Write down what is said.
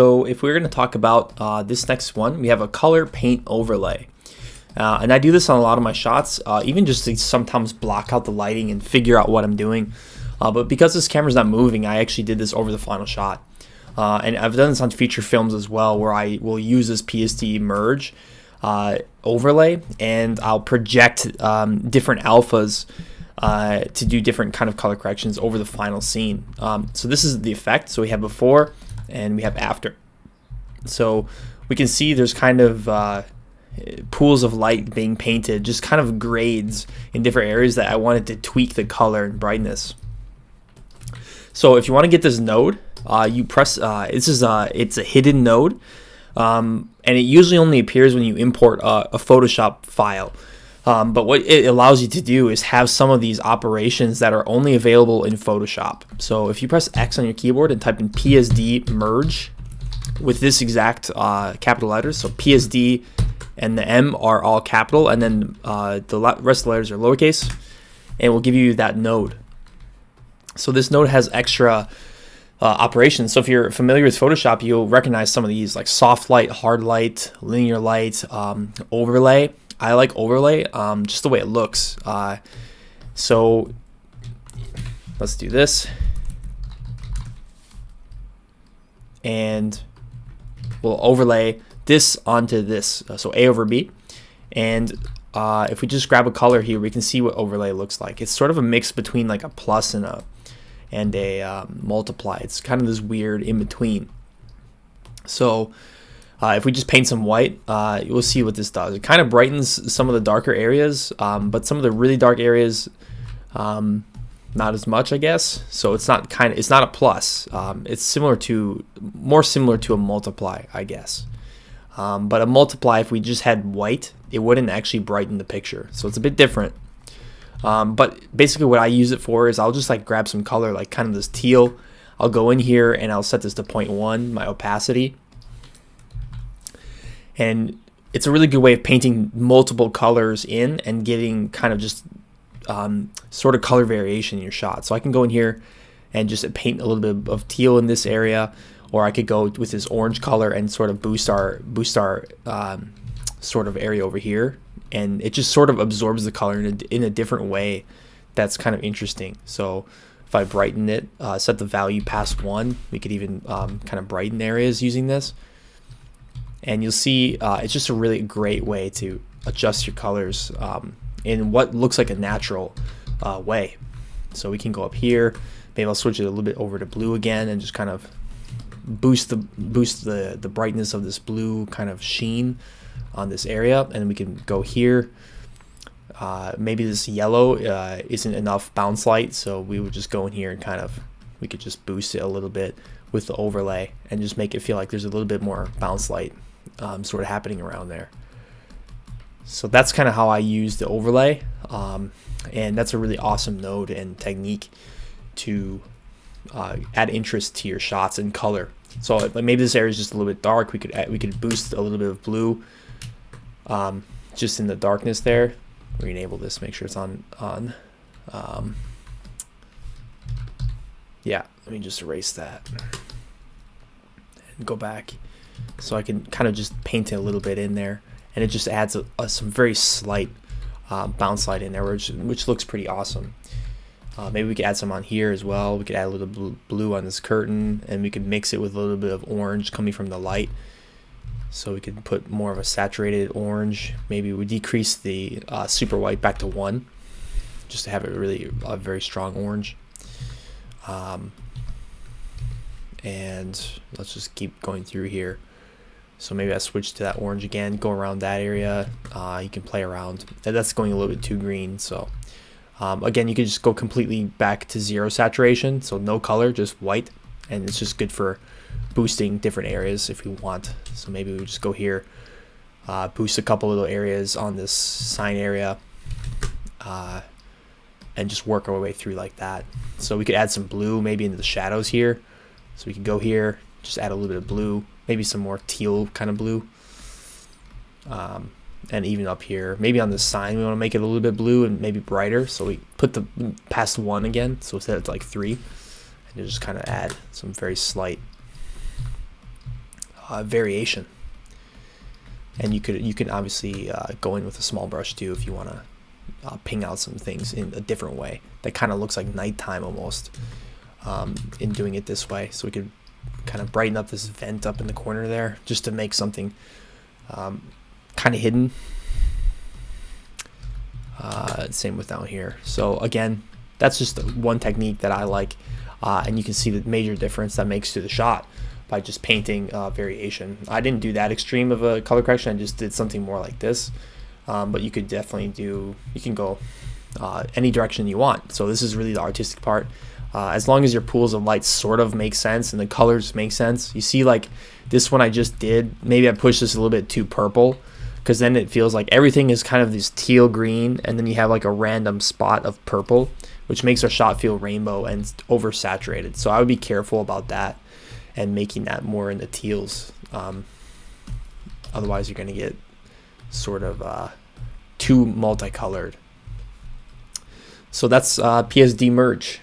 So if we're going to talk about this next one, we have a color paint overlay. And I do this on a lot of my shots, even just to sometimes block out the lighting and figure out what I'm doing. But because this camera's not moving, I actually did this over the final shot. And I've done this on feature films as well, where I will use this PSD merge overlay, and I'll project different alphas to do different kind of color corrections over the final scene. So this is the effect. So we have before and we have after. So we can see there's kind of pools of light being painted, just kind of grades in different areas that I wanted to tweak the color and brightness. So if you want to get this node, you press, it's a hidden node, and it usually only appears when you import a Photoshop file. But what it allows you to do is have some of these operations that are only available in Photoshop. So if you press X on your keyboard and type in PSD merge with this exact capital letters, so PSD and the M are all capital, and then the rest of the letters are lowercase, and it will give you that node. So this node has extra operations. So if you're familiar with Photoshop, you'll recognize some of these, like soft light, hard light, linear light, overlay. I like overlay, just the way it looks. So let's do this, and we'll overlay this onto this, so A over B. And if we just grab a color here, we can see what overlay looks like. It's sort of a mix between like a plus and a multiply. It's kind of this weird in between. So if we just paint some white, you'll see what this does. It kind of brightens some of the darker areas, but some of the really dark areas, not as much, I guess. So it's not a plus. It's more similar to a multiply, I guess. But a multiply, if we just had white, it wouldn't actually brighten the picture. So it's a bit different. But basically what I use it for is I'll just like grab some color, like kind of this teal. I'll go in here and I'll set this to 0.1, my opacity. And it's a really good way of painting multiple colors in and getting kind of just sort of color variation in your shot. So I can go in here and just paint a little bit of teal in this area, or I could go with this orange color and sort of boost our sort of area over here, and it just sort of absorbs the color in a different way. That's kind of interesting. So if I brighten it, set the value past 1, we could even kind of brighten areas using this. And you'll see it's just a really great way to adjust your colors in what looks like a natural way. So we can go up here, maybe I'll switch it a little bit over to blue again and just kind of boost the brightness of this blue kind of sheen on this area. And we can go here. Maybe this yellow isn't enough bounce light, so we would just go in here and we could just boost it a little bit with the overlay and just make it feel like there's a little bit more bounce light sort of happening around there. So that's kind of how I use the overlay, and that's a really awesome node and technique to add interest to your shots and color. So maybe this area is just a little bit dark. We could boost a little bit of blue just in the darkness there. We're gonna enable this, make sure it's on. Yeah, let me just erase that and go back, so I can kind of just paint it a little bit in there, and it just adds some very slight bounce light in there, which looks pretty awesome. Maybe we could add some on here as well. We could add a little blue on this curtain, and we could mix it with a little bit of orange coming from the light. So we could put more of a saturated orange. Maybe we decrease the super white back to 1, just to have it really a very strong orange. And let's just keep going through here. So maybe I switch to that orange again, go around that area. You can play around. And that's going a little bit too green. So again, you can just go completely back to 0 saturation, so no color, just white, and it's just good for boosting different areas if you want. So maybe we just go here, boost a couple little areas on this sign area, and just work our way through like that. So we could add some blue maybe into the shadows here. So we can go here, just add a little bit of blue, maybe some more teal kind of blue. And even up here, maybe on the sign, we want to make it a little bit blue and maybe brighter. So we put the past 1 again, so set it to like 3, and just kind of add some very slight variation. And you can obviously go in with a small brush too if you want to ping out some things in a different way that kind of looks like nighttime almost, in doing it this way. So we could kind of brighten up this vent up in the corner there just to make something kind of hidden. Same with down here. So again, that's just one technique that I like, and you can see the major difference that makes to the shot by just painting variation. I didn't do that extreme of a color correction. I just did something more like this, but you could definitely do, you can go any direction you want. So this is really the artistic part. As long as your pools of light sort of make sense and the colors make sense. You see, like this one I just did, maybe I pushed this a little bit too purple, because then it feels like everything is kind of this teal green, and then you have like a random spot of purple, which makes our shot feel rainbow and oversaturated. So I would be careful about that and making that more in the teals. Otherwise you're going to get sort of too multicolored. So that's PSD merge.